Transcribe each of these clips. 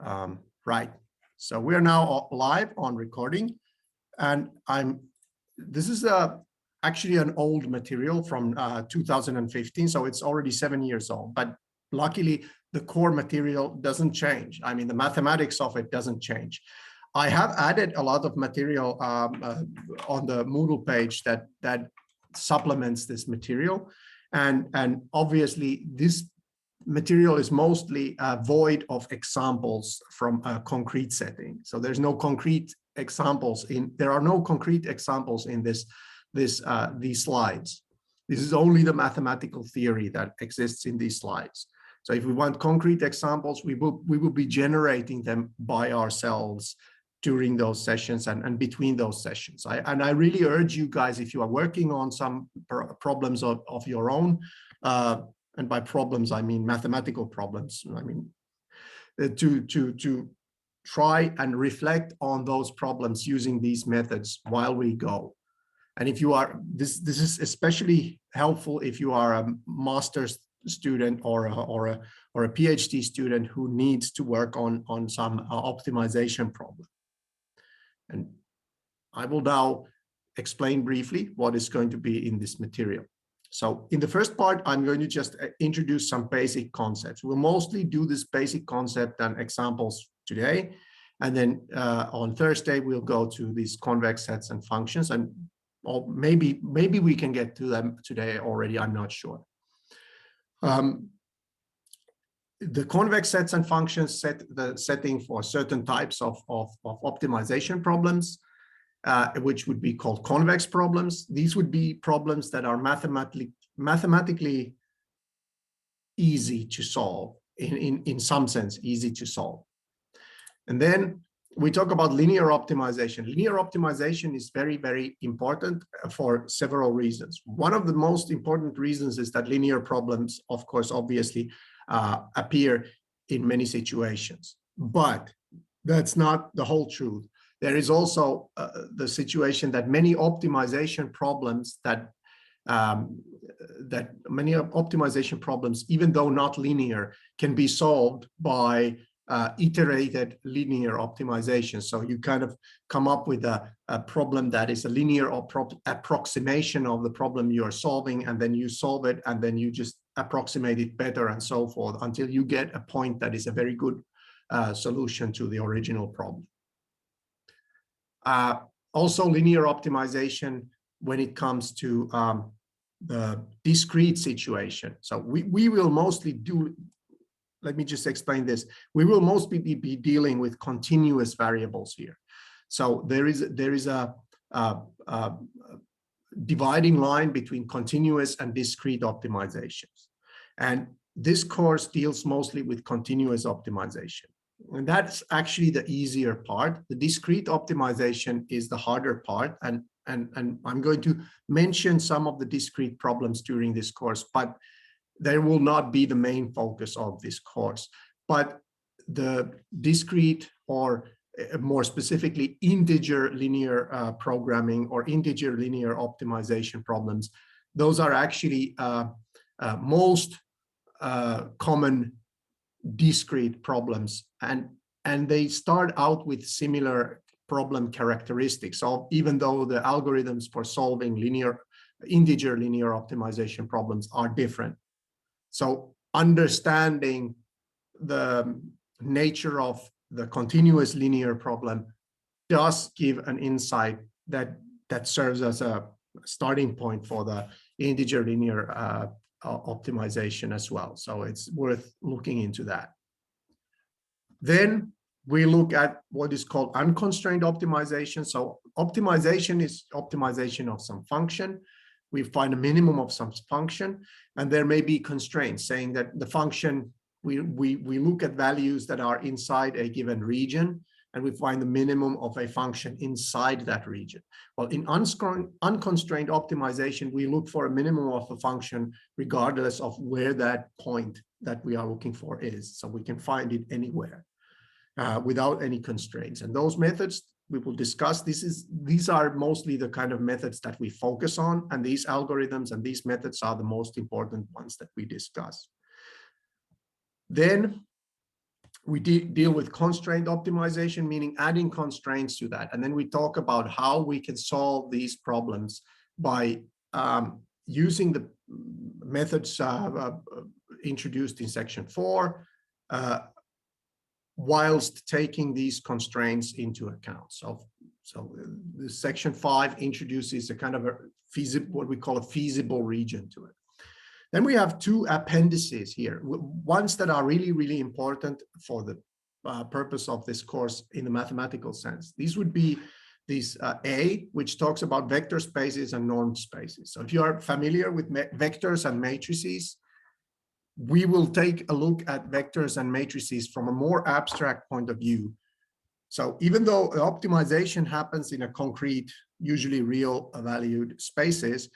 Right. So we are now live on recording, and this is actually an old material from 2015, so it's already 7 years old. But luckily, the core material doesn't change. I mean, the mathematics of it doesn't change. I have added a lot of material on the Moodle page that supplements this material, and obviously this material is mostly void of examples from a concrete setting. So there's no concrete examples there are no concrete examples in these slides. This is only the mathematical theory that exists in these slides. So if we want concrete examples, we will be generating them by ourselves during those sessions and between those sessions. I really urge you guys, if you are working on some problems of your own, and by problems, I mean mathematical problems. I mean, to try and reflect on those problems using these methods while we go. And if you are, this is especially helpful if you are a master's student or a PhD student who needs to work on some optimization problem. And I will now explain briefly what is going to be in this material. So in the first part, I'm going to just introduce some basic concepts. We'll mostly do this basic concept and examples today. And then on Thursday, we'll go to these convex sets and functions. And or maybe we can get to them today already, I'm not sure. The convex sets and functions set the setting for certain types of optimization problems, which would be called convex problems. These would be problems that are mathematically easy to solve, in some sense, easy to solve. And then we talk about linear optimization. Linear optimization is very, very important for several reasons. One of the most important reasons is that linear problems, of course, obviously appear in many situations, but that's not the whole truth. There is also the situation that many optimization problems even though not linear, can be solved by iterated linear optimization. So you kind of come up with a problem that is a linear approximation of the problem you are solving, and then you solve it, and then you just approximate it better and so forth until you get a point that is a very good solution to the original problem. Also linear optimization when it comes to the discrete situation. So we will mostly do, let me just explain this. We will mostly be dealing with continuous variables here. So there is a dividing line between continuous and discrete optimizations. And this course deals mostly with continuous optimization. And that's actually the easier part. The discrete optimization is the harder part. And I'm going to mention some of the discrete problems during this course, but they will not be the main focus of this course. But the discrete, or more specifically, integer linear programming or integer linear optimization problems, those are actually most common discrete problems, and they start out with similar problem characteristics. So even though the algorithms for solving integer linear optimization problems are different, so understanding the nature of the continuous linear problem does give an insight that serves as a starting point for the integer linear optimization as well. So it's worth looking into that. Then we look at what is called unconstrained optimization. So optimization is optimization of some function. We find a minimum of some function, and there may be constraints saying that the function, we look at values that are inside a given region, and we find the minimum of a function inside that region. Well, in unconstrained optimization, we look for a minimum of a function regardless of where that point that we are looking for is. So we can find it anywhere without any constraints. And those methods we will discuss. These are mostly the kind of methods that we focus on, and these algorithms and these methods are the most important ones that we discuss. Then We deal with constraint optimization, meaning adding constraints to that. And then we talk about how we can solve these problems by using the methods introduced in section 4, whilst taking these constraints into account. So the section 5 introduces a kind of a feasible, what we call a feasible region to it. Then we have 2 appendices here, ones that are really, really important for the purpose of this course in the mathematical sense. These would be these A, which talks about vector spaces and normed spaces. So if you are familiar with vectors and matrices, we will take a look at vectors and matrices from a more abstract point of view. So even though optimization happens in a concrete, usually real valued spaces,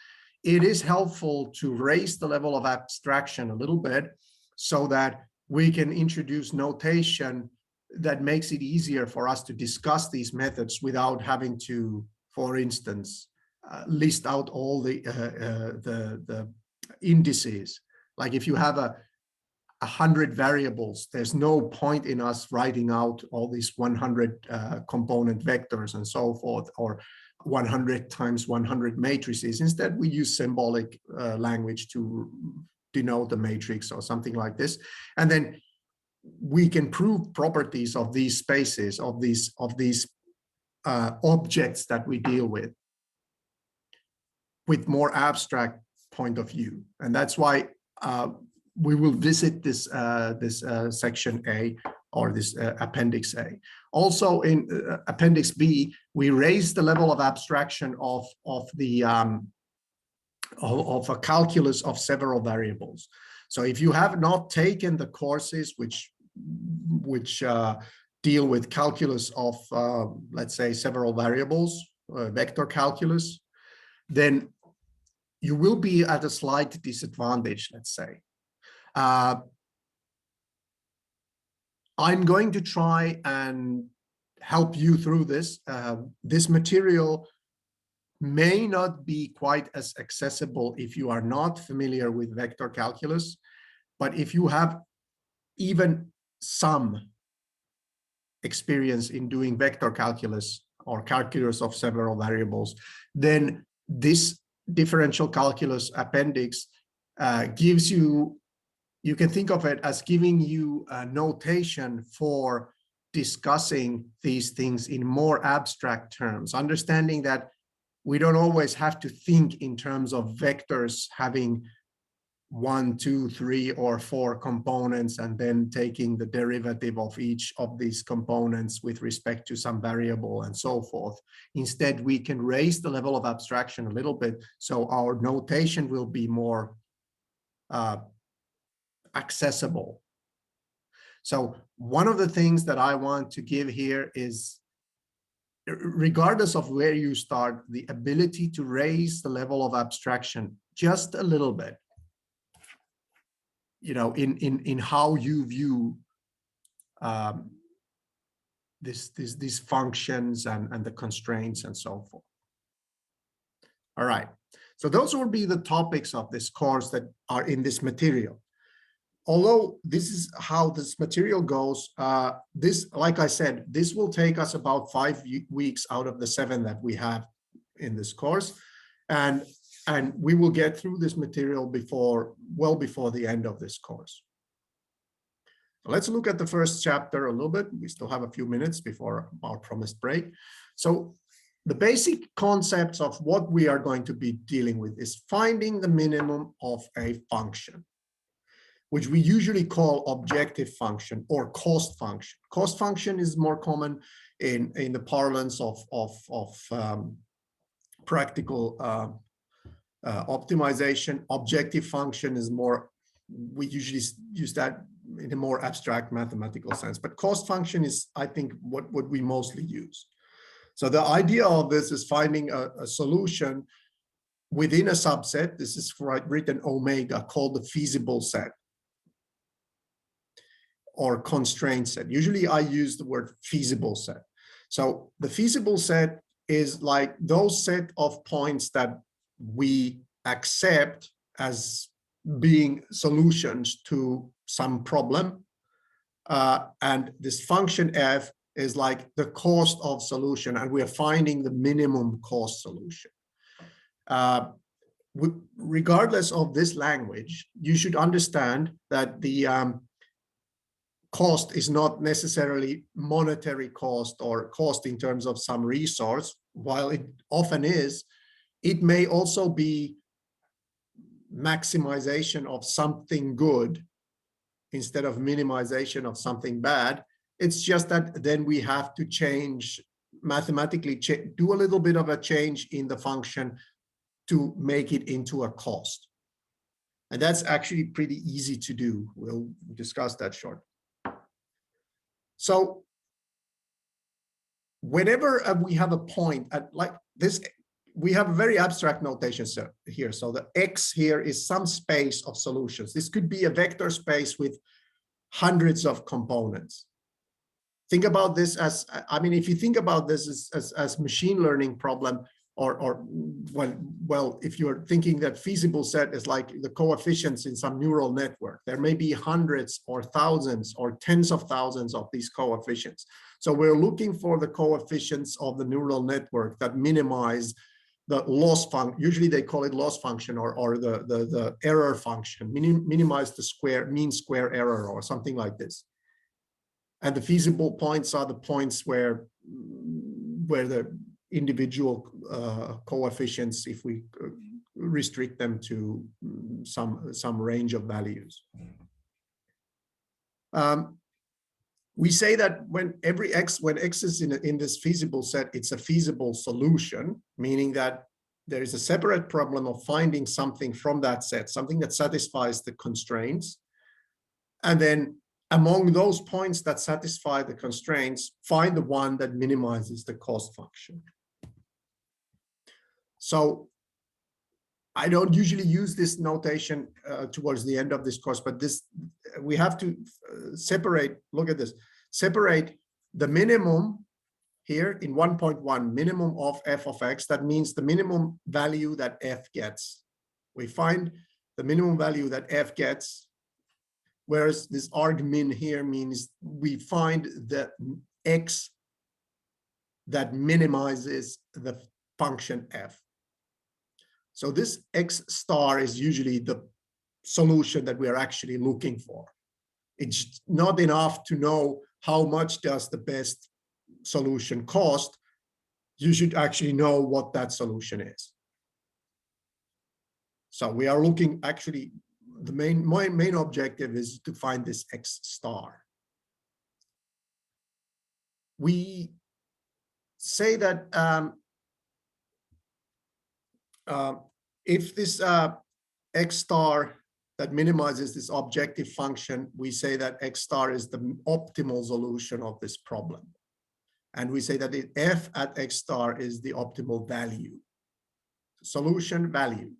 it is helpful to raise the level of abstraction a little bit so that we can introduce notation that makes it easier for us to discuss these methods without having to, for instance, list out all the indices. Like if you have 100 variables, there's no point in us writing out all these 100 component vectors and so forth, or 100 times 100 matrices. Instead, we use symbolic language to denote the matrix or something like this. And then we can prove properties of these spaces, of these objects that we deal with more abstract point of view. And that's why we will visit this section A, or this appendix A. Also in appendix B, we raise the level of abstraction of a calculus of several variables. So if you have not taken the courses which deal with calculus of, let's say, several variables, vector calculus, then you will be at a slight disadvantage, let's say. I'm going to try and help you through this. This material may not be quite as accessible if you are not familiar with vector calculus, but if you have even some experience in doing vector calculus or calculus of several variables, then this differential calculus appendix gives you, you can think of it as giving you a notation for discussing these things in more abstract terms, understanding that we don't always have to think in terms of vectors having 1, 2, 3, or 4 components and then taking the derivative of each of these components with respect to some variable and so forth. Instead, we can raise the level of abstraction a little bit, so our notation will be more accessible. So one of the things that I want to give here is, regardless of where you start, the ability to raise the level of abstraction just a little bit, you know, in how you view these functions and the constraints and so forth. All right, so those will be the topics of this course that are in this material. Although this is how this material goes, this, like I said, this will take us about 5 weeks out of the 7 that we have in this course. And we will get through this material well before the end of this course. Let's look at the first chapter a little bit. We still have a few minutes before our promised break. So the basic concepts of what we are going to be dealing with is finding the minimum of a function, which we usually call objective function or cost function. Cost function is more common in the parlance of practical optimization. Objective function is more, we usually use that in a more abstract mathematical sense, but cost function is, I think, what we mostly use. So the idea of this is finding a solution within a subset. This is written omega, called the feasible set or constraint set. Usually I use the word feasible set. So the feasible set is like those set of points that we accept as being solutions to some problem, And this function f is like the cost of solution, and we are finding the minimum cost solution. Regardless of this language, you should understand that the cost is not necessarily monetary cost or cost in terms of some resource. While it often is, it may also be maximization of something good instead of minimization of something bad. It's just that then we have to change, mathematically do a little bit of a change in the function to make it into a cost. And that's actually pretty easy to do. We'll discuss that shortly. So whenever we have a point at like this, we have a very abstract notation here. So the X here is some space of solutions. This could be a vector space with hundreds of components. Think about this as, I mean, if you think about this as machine learning problem, or well, if you're thinking that feasible set is like the coefficients in some neural network, there may be hundreds or thousands or tens of thousands of these coefficients. So we're looking for the coefficients of the neural network that minimize the loss function. Usually they call it loss function or the error function, minimize the mean square error or something like this. And the feasible points are the points where the individual coefficients, if we restrict them to some range of values. We say that when x is in this feasible set, it's a feasible solution, meaning that there is a separate problem of finding something from that set, something that satisfies the constraints. And then among those points that satisfy the constraints, find the one that minimizes the cost function. So I don't usually use this notation towards the end of this course, but this we have to separate, look at this, separate the minimum here in 1.1, minimum of f of x. That means the minimum value that f gets. We find the minimum value that f gets, whereas this argmin here means we find the x that minimizes the function f. So this x star is usually the solution that we are actually looking for. It's not enough to know how much does the best solution cost. You should actually know what that solution is. So we are looking, actually, my main objective is to find this x star. We say that if this x star that minimizes this objective function, we say that x star is the optimal solution of this problem. And we say that f at x star is the optimal value, solution value.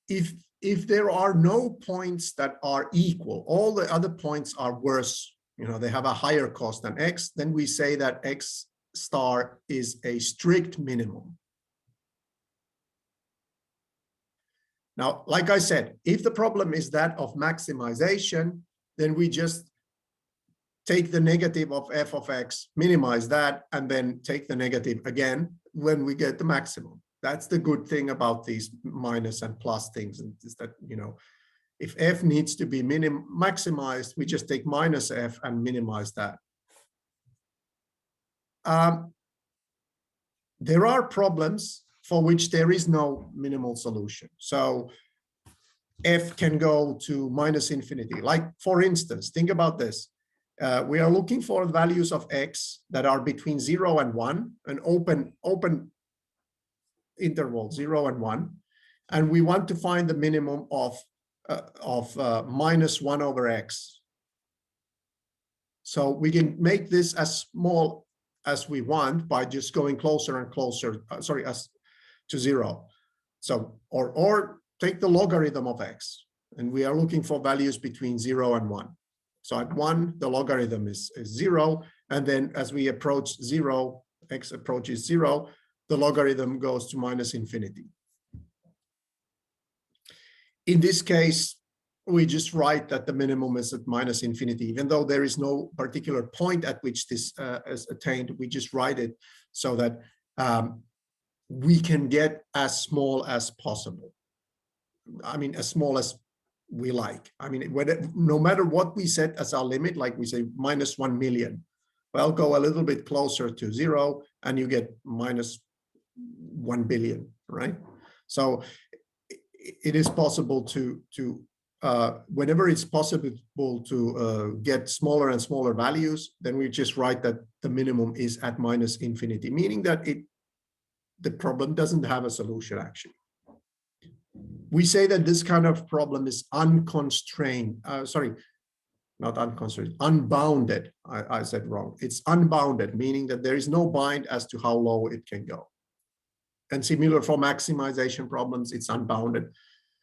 If there are no points that are equal, all the other points are worse, they have a higher cost than x, then we say that x star is a strict minimum. Now, like I said, if the problem is that of maximization, then we just take the negative of f of x, minimize that, and then take the negative again when we get the maximum. That's the good thing about these minus and plus things, is that, if f needs to be maximized, we just take minus f and minimize that. There are problems for which there is no minimal solution. So f can go to minus infinity. Like, for instance, think about this. We are looking for values of x that are between 0 and 1, an open interval, 0 and 1. And we want to find the minimum of minus 1 over x. So we can make this as small as we want by just going closer and closer, to 0. So, or take the logarithm of x, and we are looking for values between 0 and 1. So at 1, the logarithm is 0, and then as we approach 0, x approaches 0, the logarithm goes to minus infinity. In this case, we just write that the minimum is at minus infinity, even though there is no particular point at which this is attained. We just write it so that we can get as small as possible. I mean, as small as we like. I mean, no matter what we set as our limit, like we say minus 1 million, well, go a little bit closer to 0 and you get minus 1 billion, right? So it is possible to whenever it's possible to get smaller and smaller values, then we just write that the minimum is at minus infinity, meaning that the problem doesn't have a solution actually. We say that this kind of problem is unconstrained, not unconstrained, unbounded. I said wrong. It's unbounded, meaning that there is no bind as to how low it can go. And similar for maximization problems, it's unbounded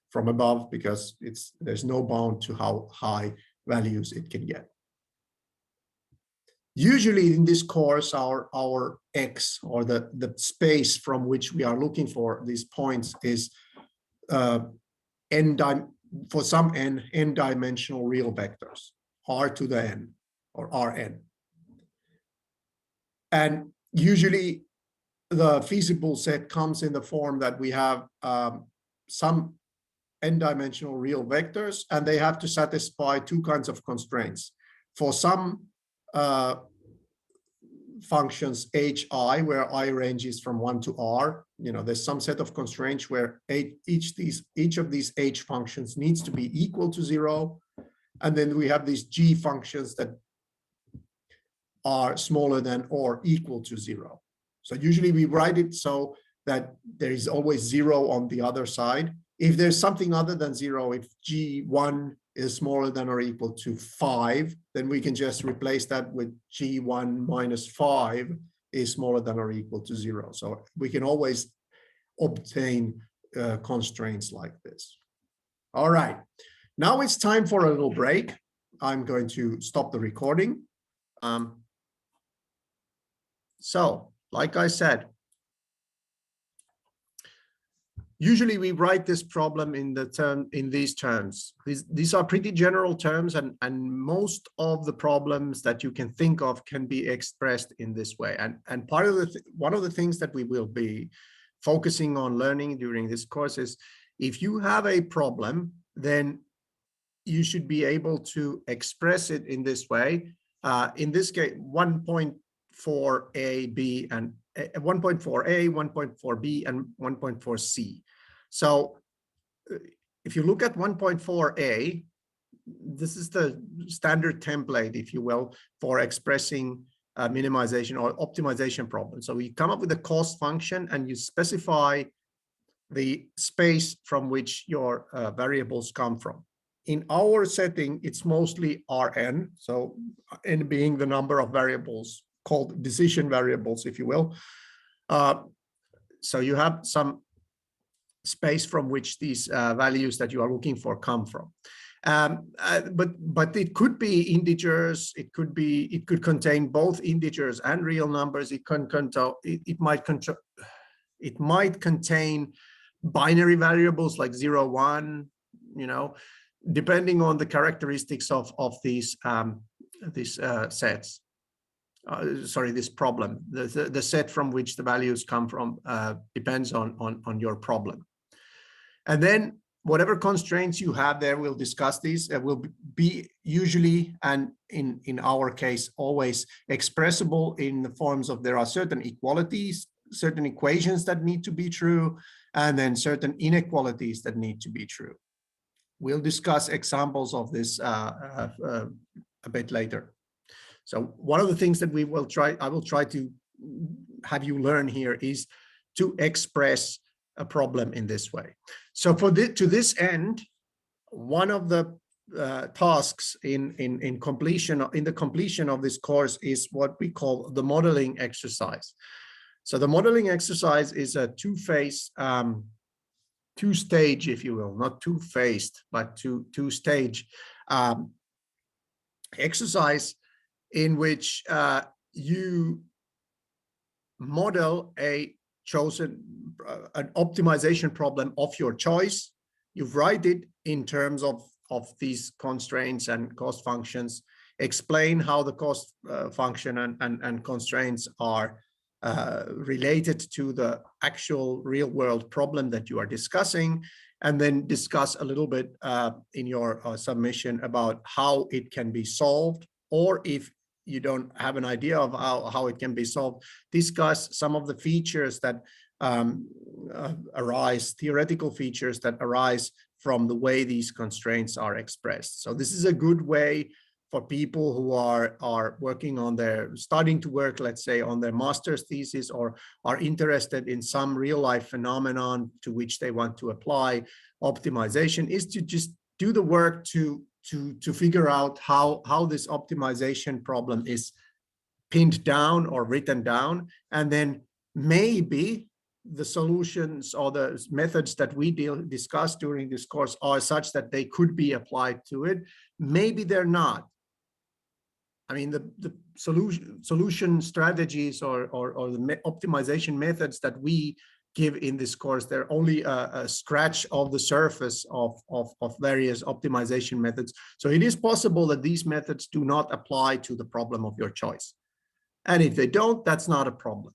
from above because there's no bound to how high values it can get. Usually in this course, our X, or the space from which we are looking for these points, is for some n-dimensional real vectors, r to the n, or Rn. And usually the feasible set comes in the form that we have some n-dimensional real vectors, and they have to satisfy two kinds of constraints. For some functions hi, where I ranges from 1 to r, there's some set of constraints where each of these h functions needs to be equal to 0. And then we have these g functions that are smaller than or equal to 0. So usually we write it so that there is always 0 on the other side. If there's something other than 0, if g1 is smaller than or equal to 5, then we can just replace that with g1 minus 5 is smaller than or equal to 0. So we can always obtain constraints like this. All right, now it's time for a little break. I'm going to stop the recording. So, like I said, usually we write this problem in these terms. These are pretty general terms, and most of the problems that you can think of can be expressed in this way. And part of one of the things that we will be focusing on learning during this course is, if you have a problem, then you should be able to express it in this way. In this case, 1.4a, and 1.4a, 1.4b, and 1.4c. So if you look at 1.4a, this is the standard template, if you will, for expressing minimization or optimization problems. So we come up with a cost function and you specify the space from which your variables come from. In our setting, it's mostly Rn, so n being the number of variables called decision variables, if you will. So you have some space from which these values that you are looking for come from. But it could be integers. It could contain both integers and real numbers. It might contain binary variables like 0, 1. Depending on the characteristics of these sets. This problem. The set from which the values come from depends on your problem. And then whatever constraints you have there, we'll discuss these. Will be usually, and in our case, always expressible in the forms of there are certain equalities, certain equations that need to be true, and then certain inequalities that need to be true. We'll discuss examples of this a bit later. So one of the things that I will try to have you learn here is to express a problem in this way. So to this end, one of the tasks in the completion of this course is what we call the modeling exercise. So the modeling exercise is a two-stage, if you will, not two-phased, but two-stage exercise in which you model an optimization problem of your choice. You write it in terms of of these constraints and cost functions, explain how the cost function and constraints are related to the actual real world problem that you are discussing, and then discuss a little bit in your submission about how it can be solved, or if you don't have an idea of how it can be solved, discuss some of the features that arise, theoretical features that arise from the way these constraints are expressed. So this is a good way for people who are working on starting to work, let's say, on their master's thesis, or are interested in some real life phenomenon to which they want to apply optimization, is to just do the work to figure out how this optimization problem is pinned down or written down, and then maybe the solutions or the methods that we discuss during this course are such that they could be applied to it. Maybe they're not. I mean, the solution strategies or the optimization methods that we give in this course, they're only a scratch of the surface of various optimization methods. So it is possible that these methods do not apply to the problem of your choice. And if they don't, that's not a problem.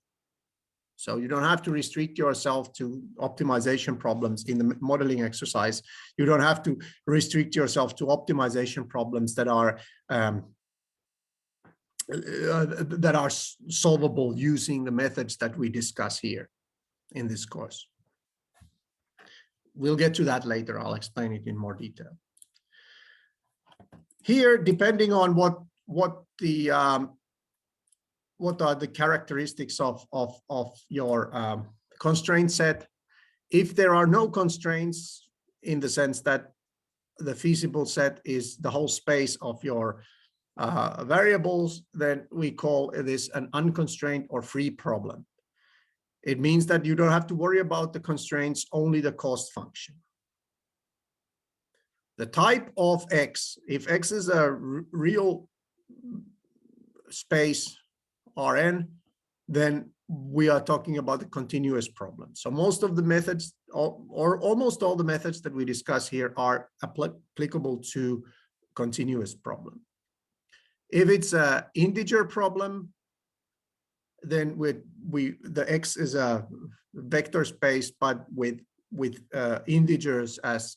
So you don't have to restrict yourself to optimization problems in the modeling exercise. You don't have to restrict yourself to optimization problems that are solvable using the methods that we discuss here in this course. We'll get to that later. I'll explain it in more detail. Here, depending on what are the characteristics of your constraint set. If there are no constraints, in the sense that the feasible set is the whole space of your variables, then we call this an unconstrained or free problem. It means that you don't have to worry about the constraints, only the cost function. The type of X, if X is a real space Rn, then we are talking about the continuous problem. So most of the methods, or almost all the methods that we discuss here, are applicable to continuous problem. If it's an integer problem, then the X is a vector space, but with integers as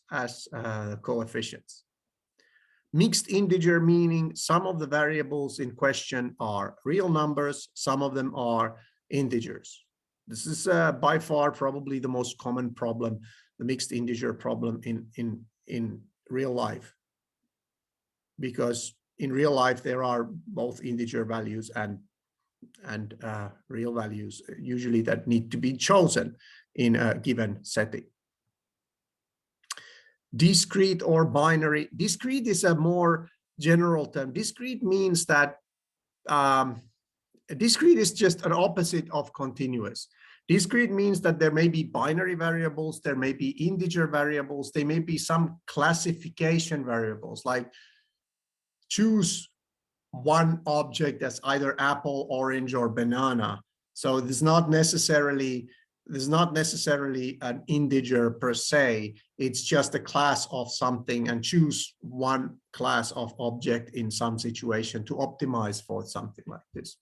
coefficients. Mixed integer, meaning some of the variables in question are real numbers, some of them are integers. This is by far probably the most common problem, the mixed integer problem in real life, because in real life there are both integer values and real values usually that need to be chosen in a given setting. Discrete or binary. Discrete is a more general term. Discrete means that discrete is just an opposite of continuous. Discrete means that there may be binary variables, there may be integer variables, there may be some classification variables, like choose one object as either apple, orange, or banana. So there's not necessarily an integer per se. It's just a class of something, and choose one class of object in some situation to optimize for something like this.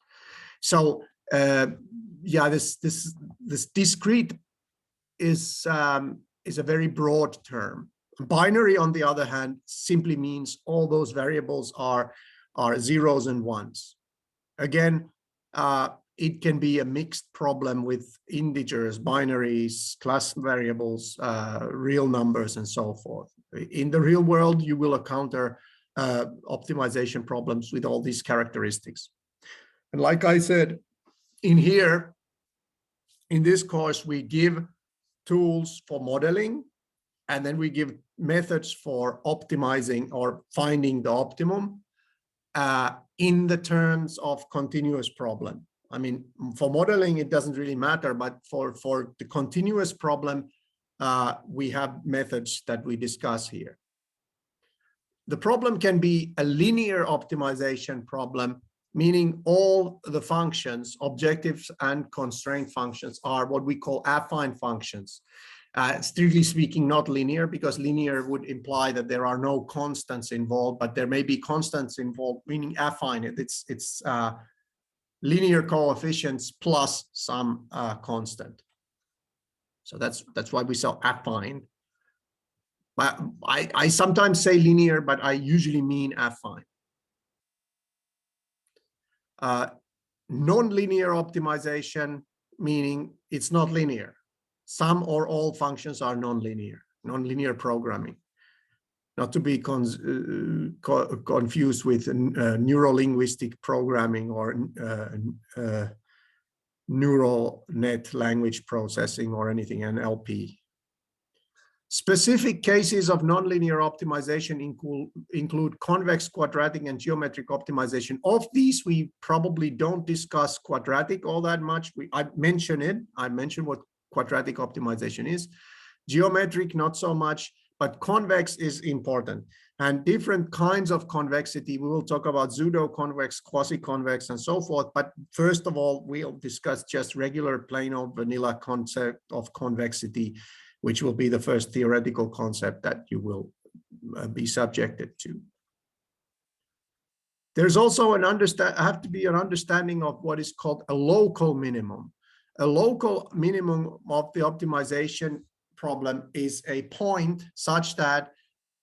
So yeah, this discrete is a very broad term. Binary, on the other hand, simply means all those variables are zeros and ones. Again, it can be a mixed problem with integers, binaries, class variables, real numbers, and so forth. In the real world, you will encounter optimization problems with all these characteristics. And like I said, in this course, we give tools for modeling, and then we give methods for optimizing or finding the optimum in the terms of continuous problem. I mean, for modeling, it doesn't really matter, but for the continuous problem, we have methods that we discuss here. The problem can be a linear optimization problem, meaning all the functions, objectives and constraint functions, are what we call affine functions. Strictly speaking, not linear, because linear would imply that there are no constants involved, but there may be constants involved, meaning affine. It's linear coefficients plus some constant. So that's why we say affine. But I sometimes say linear, but I usually mean affine. Non-linear optimization, meaning it's not linear. Some or all functions are non-linear programming. Not to be confused with neuro-linguistic programming or neural net language processing or anything, NLP. Specific cases of nonlinear optimization include convex, quadratic, and geometric optimization. Of these, we probably don't discuss quadratic all that much. I mention it. I mentioned what quadratic optimization is. Geometric, not so much, but convex is important. And different kinds of convexity, we will talk about pseudo-convex, quasi-convex, and so forth. But first of all, we'll discuss just regular plain old vanilla concept of convexity, which will be the first theoretical concept that you will be subjected to. There's also have to be an understanding of what is called a local minimum. A local minimum of the optimization problem is a point such that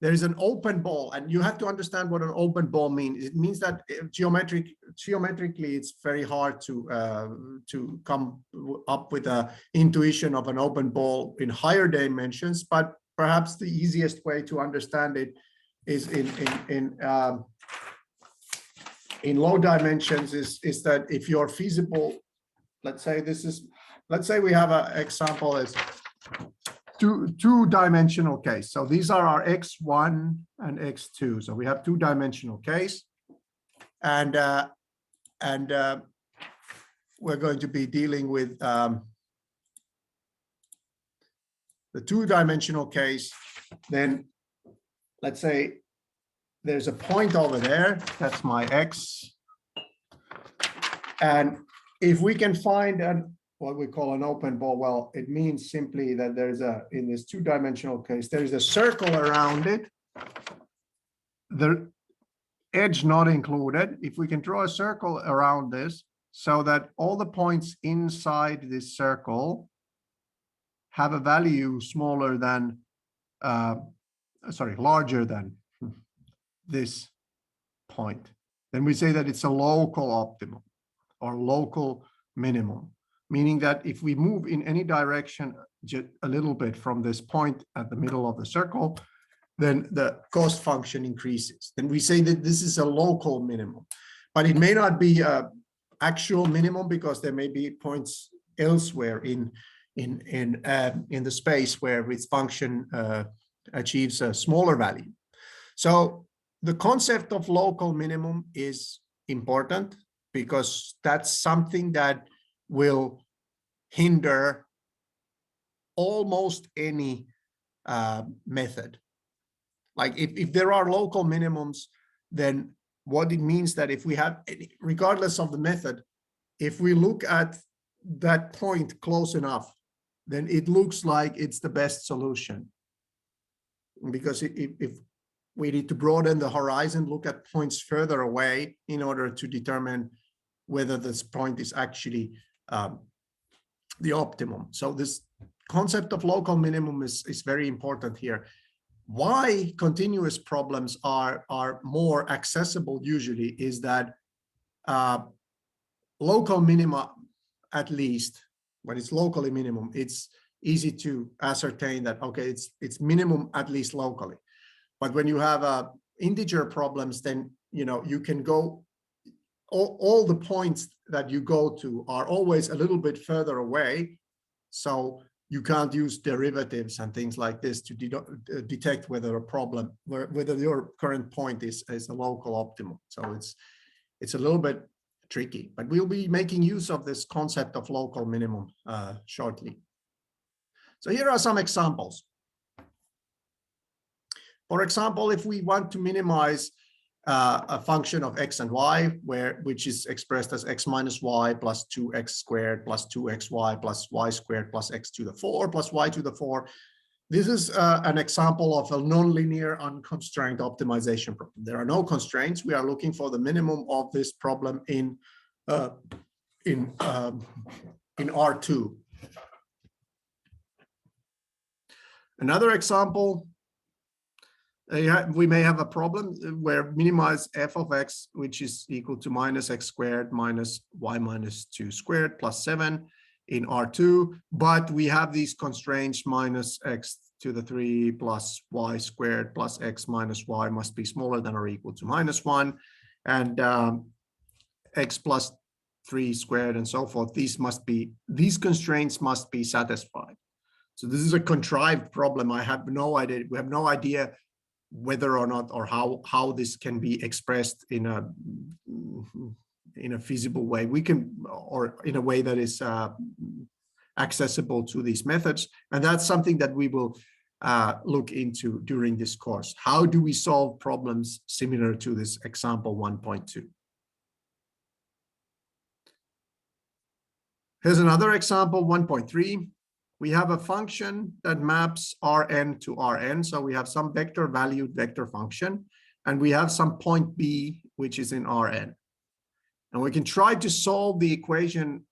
there is an open ball, and you have to understand what an open ball means. It means that geometrically, it's very hard to come up with an intuition of an open ball in higher dimensions. But perhaps the easiest way to understand it is in low dimensions. Is that if you're feasible, let's say we have an example as two-dimensional case. So these are our x1 and x2. So we have two-dimensional case, and we're going to be dealing with the two-dimensional case. Then let's say there's a point over there. That's my x, and if we can find what we call an open ball, well, it means simply that there's in this two-dimensional case, there's a circle around it, the edge not included. If we can draw a circle around this so that all the points inside this circle have a value larger than this point, then we say that it's a local optimum or local minimum. Meaning that if we move in any direction just a little bit from this point at the middle of the circle, then the cost function increases. Then we say that this is a local minimum, but it may not be an actual minimum because there may be points elsewhere in the space where its function achieves a smaller value. So the concept of local minimum is important because that's something that will hinder almost any method. Like if there are local minimums, then what it means that if we have, regardless of the method, if we look at that point close enough, then it looks like it's the best solution. Because if we need to broaden the horizon, look at points further away in order to determine whether this point is actually the optimum. So this concept of local minimum is very important here. Why continuous problems are more accessible usually is that local minima, at least when it's locally minimum, it's easy to ascertain that, okay, it's minimum at least locally. But when you have integer problems, then you can go, all the points that you go to are always a little bit further away. So you can't use derivatives and things like this to detect whether whether your current point is a local optimum. So it's a little bit tricky, but we'll be making use of this concept of local minimum shortly. So here are some examples. For example, if we want to minimize a function of x and y, which is expressed as x minus y plus 2x squared plus 2xy plus y squared plus x to the 4 plus y to the 4. This is an example of a nonlinear unconstrained optimization problem. There are no constraints. We are looking for the minimum of this problem in R2. Another example, we may have a problem where minimize f of x, which is equal to minus x squared minus y minus 2 squared plus 7 in R2, but we have these constraints minus x to the 3 plus y squared plus x minus y must be smaller than or equal to minus 1, and x plus 3 squared and so forth. These constraints must be satisfied. So this is a contrived problem. I have no idea. We have no idea whether or not or how this can be expressed in a feasible way. We can, or in a way that is accessible to these methods, and that's something that we will look into during this course. How do we solve problems similar to this example 1.2? Here's another example 1.3. We have a function that maps Rn to Rn. So we have some vector valued vector function, and we have some point B, which is in Rn. And we can try to solve the equation,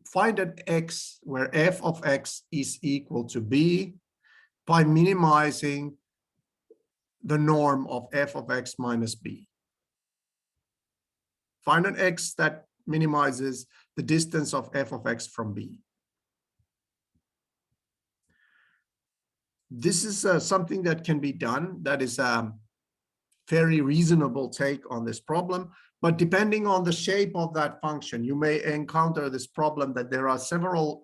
find an x where f of x is equal to b by minimizing the norm of f of x minus b. Find an x that minimizes the distance of f of x from b. This is something that can be done. That is a very reasonable take on this problem. But depending on the shape of that function, you may encounter this problem that there are several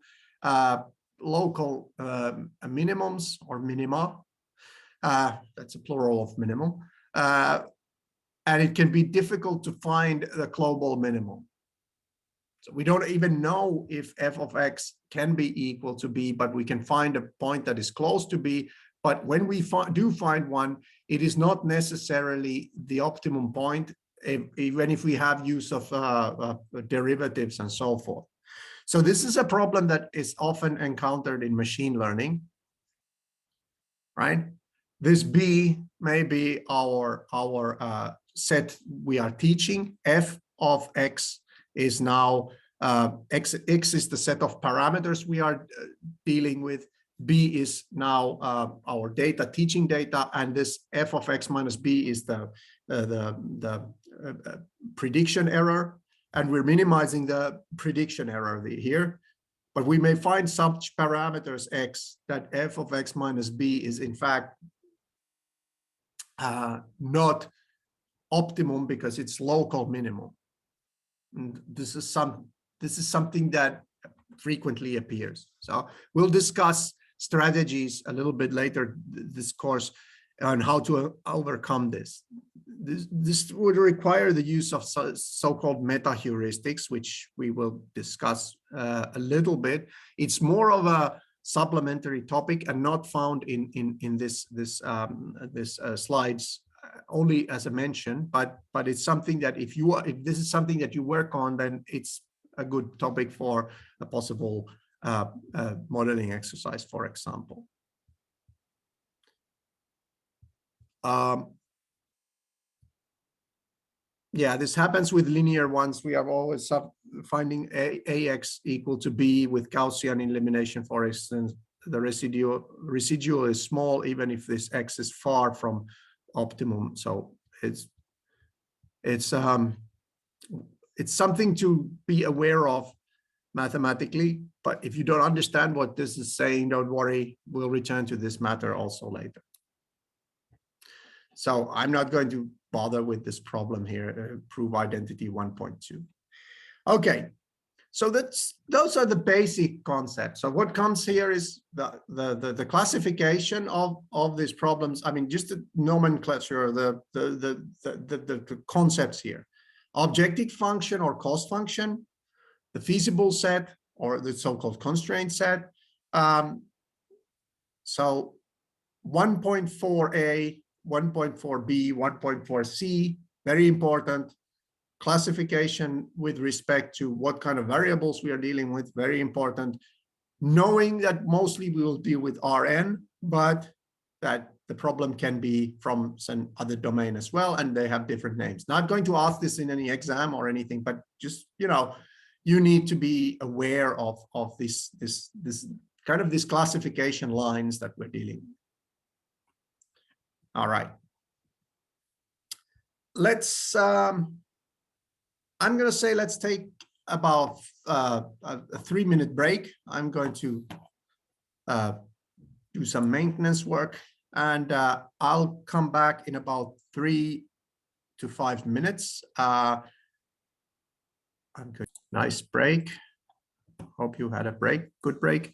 local minimums or minima. That's a plural of minimum. And it can be difficult to find the global minimum. So we don't even know if f of x can be equal to b, but we can find a point that is close to b. But when we do find one, it is not necessarily the optimum point, even if we have use of derivatives and so forth. So this is a problem that is often encountered in machine learning, right? This b may be our set we are teaching. F of x is now x is the set of parameters we are dealing with. B is now our data, teaching data, and this f of x minus b is the prediction error, and we're minimizing the prediction error here. But we may find such parameters x that f of x minus b is in fact not optimum because it's local minimum. And this is something that frequently appears. So we'll discuss strategies a little bit later this course on how to overcome this. This would require the use of so-called meta heuristics, which we will discuss a little bit. It's more of a supplementary topic and not found in this slides, only as a mention, but it's something that if this is something that you work on, then it's a good topic for a possible modeling exercise, for example. Yeah, this happens with linear ones. We are always finding ax equal to b with Gaussian elimination. For instance, the residual is small, even if this x is far from optimum. So it's something to be aware of mathematically. But if you don't understand what this is saying, don't worry. We'll return to this matter also later. So I'm not going to bother with this problem here, prove identity 1.2. Okay, so those are the basic concepts. So what comes here is the classification of these problems. I mean, just the nomenclature, the concepts here. Objective function or cost function, the feasible set or the so-called constraint set. So 1.4a, 1.4b, 1.4c, very important. Classification with respect to what kind of variables we are dealing with, very important. Knowing that mostly we will deal with Rn, but that the problem can be from some other domain as well, and they have different names. Not going to ask this in any exam or anything, but just, you know, you need to be aware of this kind of this classification lines that we're dealing with. All right. Let's, I'm going to say let's take about a 3-minute break. I'm going to do some maintenance work, and I'll come back in about 3 to 5 minutes. I'm good. Nice break. Hope you had a break, good break.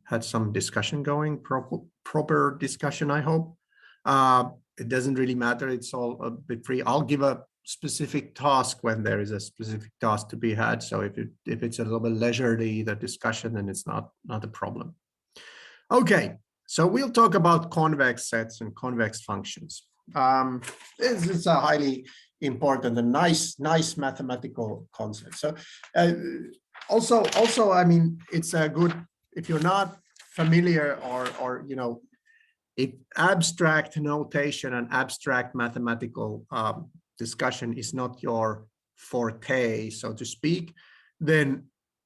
Had some discussion going, proper discussion, I hope. It doesn't really matter. It's all a bit free. I'll give a specific task when there is a specific task to be had. So if it's a little bit leisurely, the discussion, then it's not a problem. Okay, so we'll talk about convex sets and convex functions. This is a highly important and nice mathematical concept. So also, I mean, it's a good, if you're not familiar or you know, if abstract notation and abstract mathematical discussion is not your forte, so to speak, then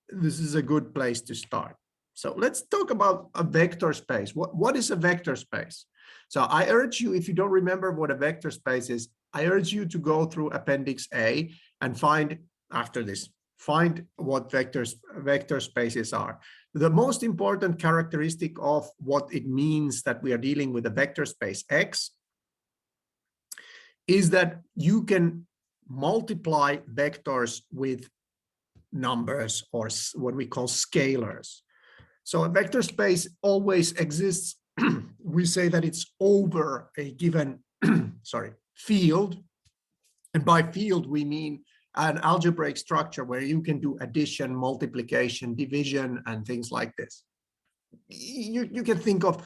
this is a good place to start. So let's talk about a vector space. What is a vector space? So I urge you, if you don't remember what a vector space is, I urge you to go through Appendix A and find, after this, find what vector spaces are. The most important characteristic of what it means that we are dealing with a vector space X is that you can multiply vectors with numbers, or what we call scalars. So a vector space always exists. We say that it's over a given field. And by field, we mean an algebraic structure where you can do addition, multiplication, division, and things like this. You can think of,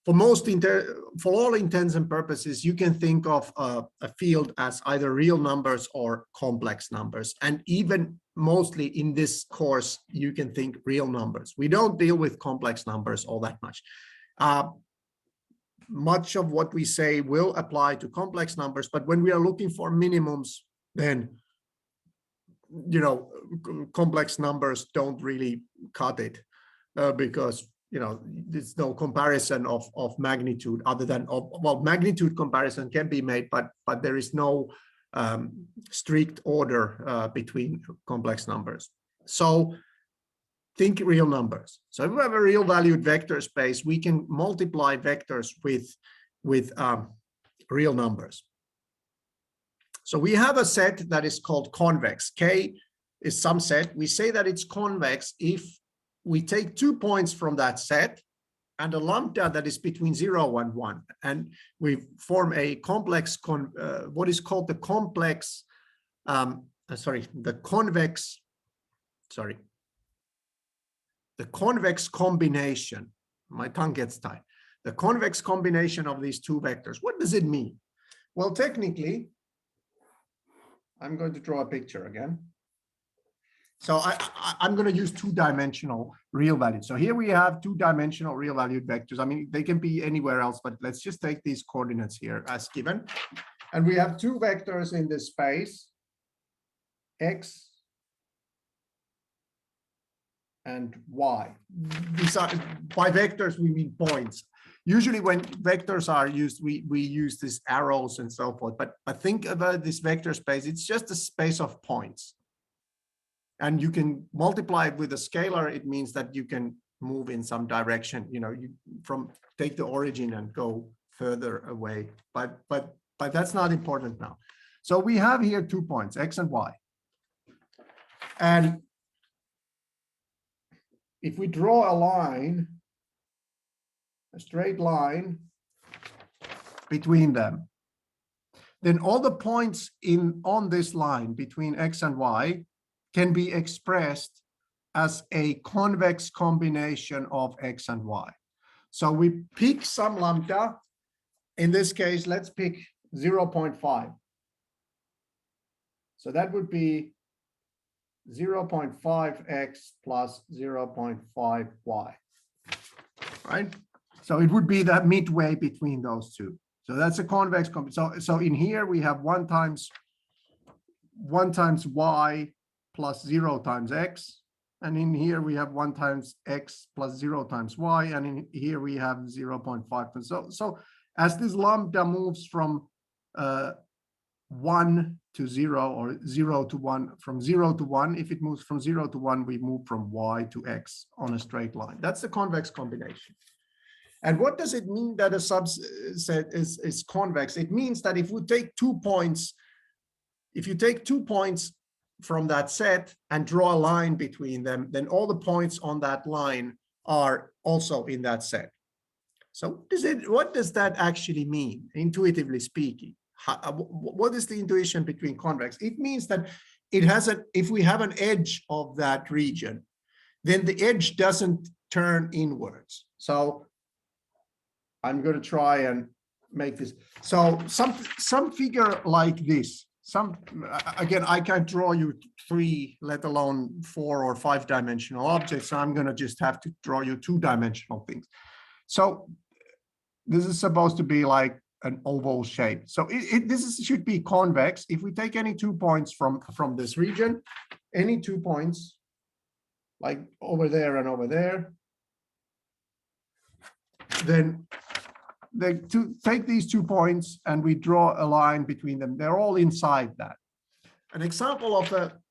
for all intents and purposes, you can think of a field as either real numbers or complex numbers. And even mostly in this course, you can think real numbers. We don't deal with complex numbers all that much. Much of what we say will apply to complex numbers, but when we are looking for minimums, then, you know, complex numbers don't really cut it because, you know, there's no comparison of magnitude other than, well, magnitude comparison can be made, but there is no strict order between complex numbers. So think real numbers. So if we have a real valued vector space, we can multiply vectors with real numbers. So we have a set that is called convex. K is some set. We say that it's convex if we take 2 points from that set and a lambda that is between 0 and 1. And we form a complex, what is called the complex, the convex combination. My tongue gets tied. The convex combination of these two vectors. What does it mean? Well, technically, I'm going to draw a picture again. So I'm going to use two-dimensional real values. So here we have two-dimensional real valued vectors. I mean, they can be anywhere else, but let's just take these coordinates here as given. And we have two vectors in this space, X and Y. These are, by vectors, we mean points. Usually when vectors are used, we use these arrows and so forth, but think about this vector space, it's just a space of points. And you can multiply it with a scalar, it means that you can move in some direction, you know, you take the origin and go further away, but that's not important now. So we have here 2 points, X and Y. And if we draw a line, a straight line between them, then all the points on this line between X and Y can be expressed as a convex combination of X and Y. So we pick some lambda. In this case, let's pick 0.5. So that would be 0.5x plus 0.5y, right? So it would be that midway between those two. So that's a convex. So in here we have 1 times y plus 0 times x. And in here we have 1 times x plus 0 times y. And in here we have 0.5. So as this lambda moves from 1 to 0 or 0 to 1, from 0 to 1, if it moves from 0 to 1, we move from y to x on a straight line. That's the convex combination. And what does it mean that a subset is convex? It means that if we take 2 points, if you take 2 points from that set and draw a line between them, then all the points on that line are also in that set. So what does that actually mean, intuitively speaking? What is the intuition between convex? It means that it has if we have an edge of that region, then the edge doesn't turn inwards. So I'm going to try and make this. So some figure like this. Again, I can't draw you 3, let alone 4 or 5 dimensional objects. So I'm going to just have to draw you 2-dimensional things. So this is supposed to be like an oval shape. So this should be convex. If we take any 2 points from this region, any 2 points, like over there and over there, then take these 2 points and we draw a line between them. They're all inside that. An example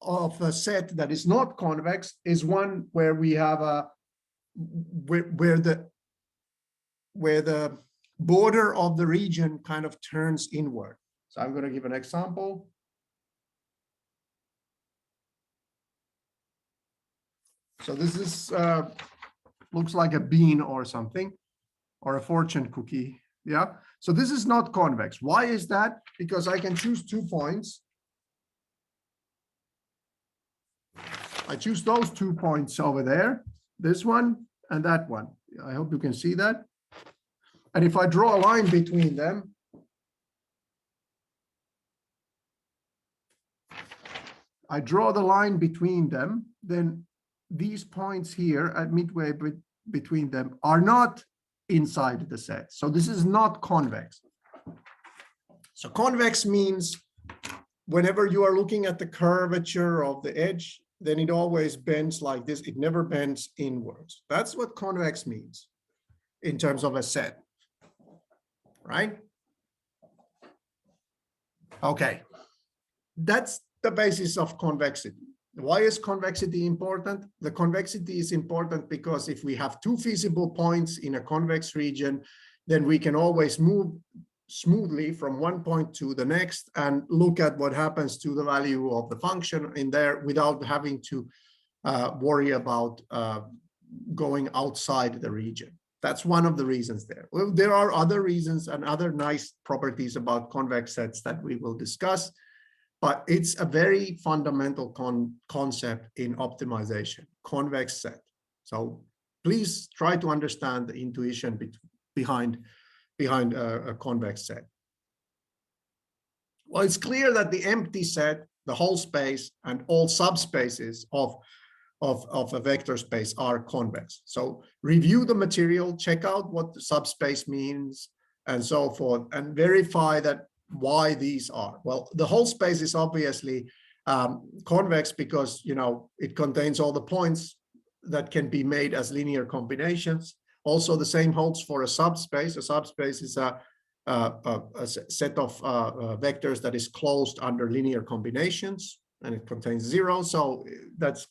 of a set that is not convex is one where we have where the border of the region kind of turns inward. So I'm going to give an example. So this is looks like a bean or something, or a fortune cookie. Yeah. So this is not convex. Why is that? Because I can choose 2 points. I choose those 2 points over there, this one and that one. I hope you can see that. And if I draw a line between them, I draw the line between them, then these points here at midway between them are not inside the set. So this is not convex. So convex means whenever you are looking at the curvature of the edge, then it always bends like this. It never bends inwards. That's what convex means in terms of a set, right? Okay, that's the basis of convexity. Why is convexity important? The convexity is important because if we have 2 feasible points in a convex region, then we can always move smoothly from one point to the next and look at what happens to the value of the function in there without having to worry about going outside the region. That's one of the reasons there. Well, there are other reasons and other nice properties about convex sets that we will discuss, but it's a very fundamental concept in optimization, convex set. So please try to understand the intuition behind a convex set. Well, it's clear that the empty set, the whole space, and all subspaces of a vector space are convex. So review the material, check out what the subspace means, and so forth, and verify that why these are. Well, the whole space is obviously convex because, you know, it contains all the points that can be made as linear combinations. Also, the same holds for a subspace. A subspace is a set of vectors that is closed under linear combinations, and it contains 0. So that's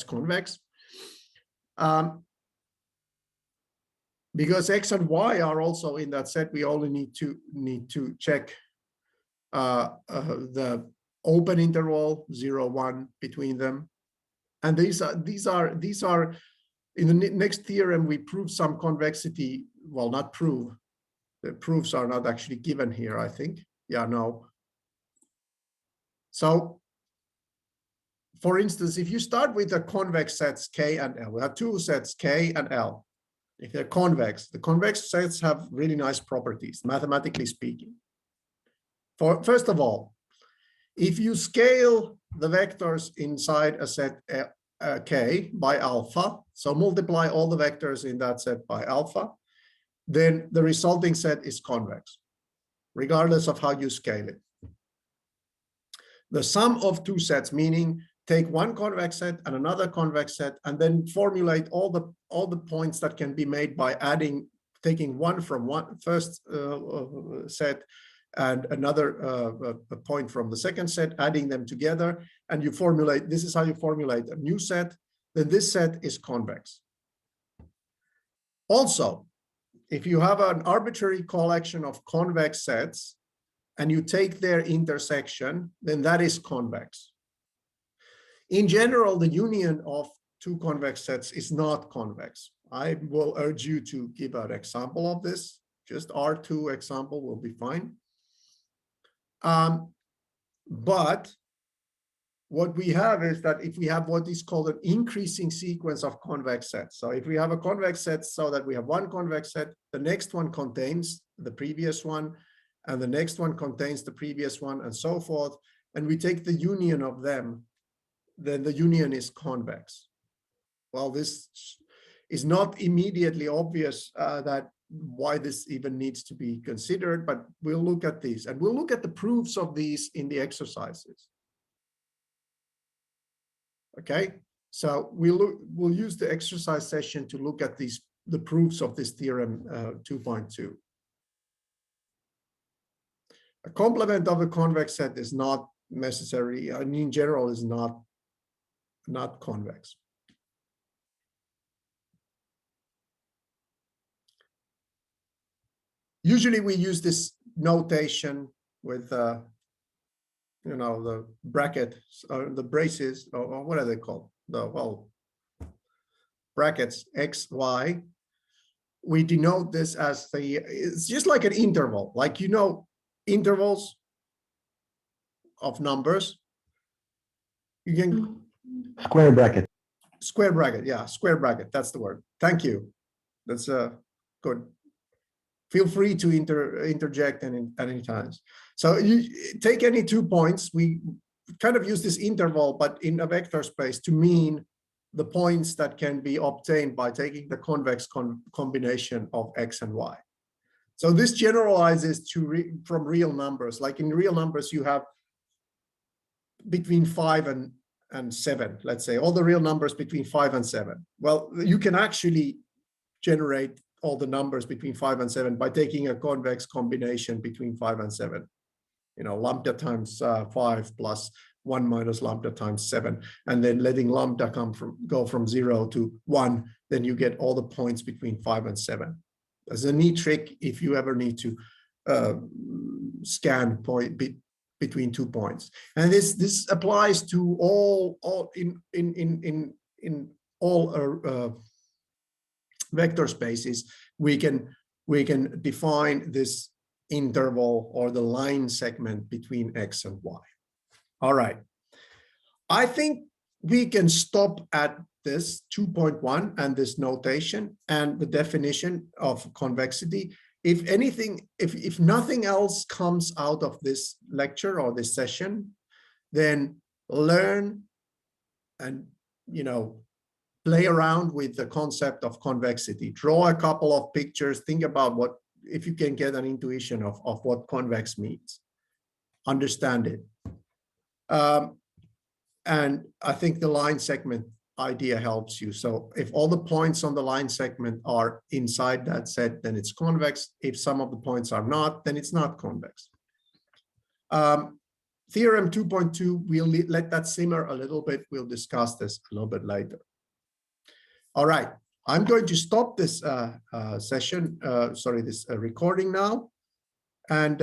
convex. Because x and y are also in that set, we only need to check the open interval 0, 1 between them, and these are in the next theorem we prove some convexity. Well, not prove. The proofs are not actually given here, I think. Yeah, no. So, for instance, if you start with the convex sets K and L, we have 2 sets K and L. If they're convex, the convex sets have really nice properties, mathematically speaking. First of all, If you scale the vectors inside a set K by alpha, so multiply all the vectors in that set by alpha, then the resulting set is convex, regardless of how you scale it. The sum of two sets, meaning take one convex set and another convex set, and then formulate all the points that can be made by taking one from one first set and another point from the second set, adding them together, and you formulate, this is how you formulate a new set, then this set is convex. Also, if you have an arbitrary collection of convex sets and you take their intersection, then that is convex. In general, the union of two convex sets is not convex. I will urge you to give an example of this. Just R2 example will be fine. But what we have is that if we have what is called an increasing sequence of convex sets. So if we have a convex set so that we have one convex set, the next one contains the previous one, and the next one contains the previous one, and so forth, and we take the union of them, then the union is convex. Well, this is not immediately obvious that why this even needs to be considered, but we'll look at these, and we'll look at the proofs of these in the exercises. Okay, so we'll use the exercise session to look at the proofs of this theorem 2.2. A complement of a convex set is not necessary, and in general is not convex. Usually we use this notation with you know, the bracket, the braces, or what are they called? Brackets X, Y. We denote this as it's just like an interval, like, you know, intervals of numbers. You can square bracket. Square bracket, yeah, square bracket. That's the word. Thank you. That's good. Feel free to interject at any times. So you take any 2 points. We kind of use this interval, but in a vector space, to mean the points that can be obtained by taking the convex combination of X and Y. So this generalizes from real numbers. Like in real numbers, you have between 5 and 7, let's say, all the real numbers between 5 and 7. Well, you can actually generate all the numbers between 5 and 7 by taking a convex combination between 5 and 7. You know, lambda times 5 plus 1 minus lambda times 7, and then letting lambda go from 0 to 1, then you get all the points between 5 and 7. As a neat trick if you ever need to scan between 2 points. And this applies to all vector spaces. We can define this interval or the line segment between X and Y. All right. I think we can stop at this 2.1 and this notation and the definition of convexity. If anything, if nothing else comes out of this lecture or this session, then learn and, you know, play around with the concept of convexity. Draw a couple of pictures, think about what, if you can get an intuition of what convex means, understand it. And I think the line segment idea helps you. So if all the points on the line segment are inside that set, then it's convex. If some of the points are not, then it's not convex. Theorem 2.2, we'll let that simmer a little bit. We'll discuss this a little bit later. All right, I'm going to stop this session, this recording now. And